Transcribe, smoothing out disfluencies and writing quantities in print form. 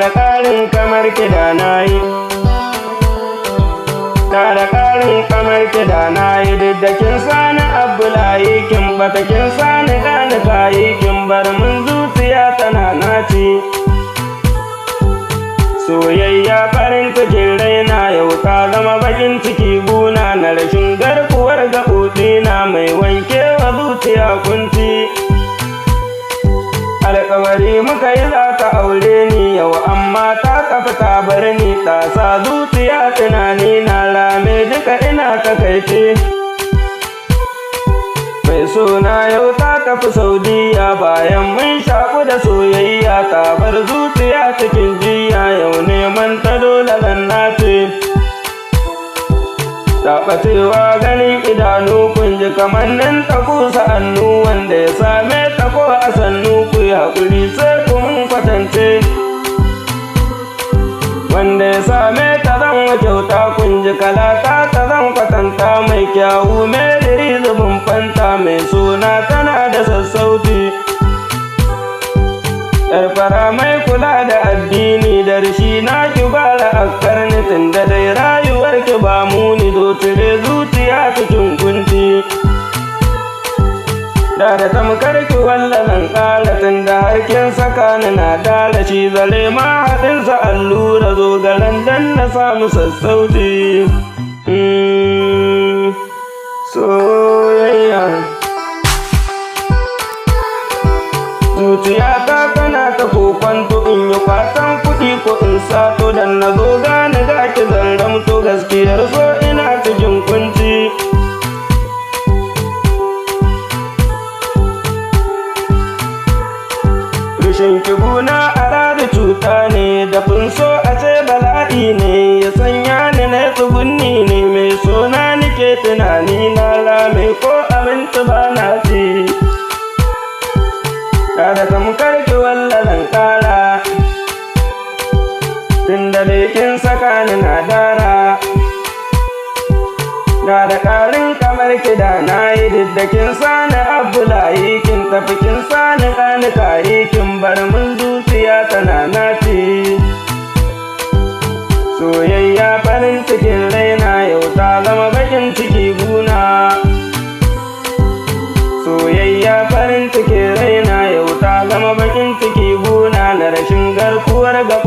da ƙarin kamar kiɗa na yi, da ƙarin kamar kiɗa na yi, duk da kin sani Abdullahi kin bata, kin sani gane kayi kin bar min zuciya tana naci. Soyayya farin cikin raina yau ta zama bakin ciki guna na rashin garkuwar gaɓoɓi na mai wanke wa zuciya kunci. Alƙawari muka yi za ta aure ni yau amma ta tafi ta bar ni, ta sa zuciya tunani na rame duka ina takaice. Mai suna yau ta tafi Saudiya bayan mun shaku da soyayya, ta bar zuciya cikin jiya yau neman ta dole zan nace. Taɓacewa ganin idanu kun ji kamar nan ta kusa hannu, wanda ya same ta ko a sannu ku yi haƙuri sai kun kwatance. Wanda ya same ta zan wa kyauta kun ji kalata ta zan kwatanta, mai kyawu mai diri zubin fanta, mai suna tana da sassauci. Yar fara mai kula da addini da rishi na ki bara akkar ni, tunda dai rayuwar ki ba muni zo cire zuciya cikin kunci. Da tamkar ki wallalan ƙara, tunda har kin saka ni na dala shi zare ma haɗinsa allura zo garan dan na samu sassauci. Soyayya zuciyata tana ta kokwanto, in yi kwatan kuɗi ko in sato, dan na zo gane ga ki zarramto, gaskiyar so ina cikin kunci. Rishin kibuna a rada cuta ne, dafin so a ce bala'i ne, ya sanya ni na tsugunni ne, mai suna nike tunani na rame ko abinci ba na ci. Kada tamkar ki wallalan ƙara, tunda dai kin saka ni na dara. Da ƙarin kamar kiɗa na yi, duk da kin sani Abdullahi kin tafi, kin sani ƙani kayi kin bar min zuciya tana naci. Soyayya farin cikin raina yau ta zama bakin ciki guna. Soyayya farin cikin raina yau ta zama bakin ciki guna na rashin garkuwar gaba.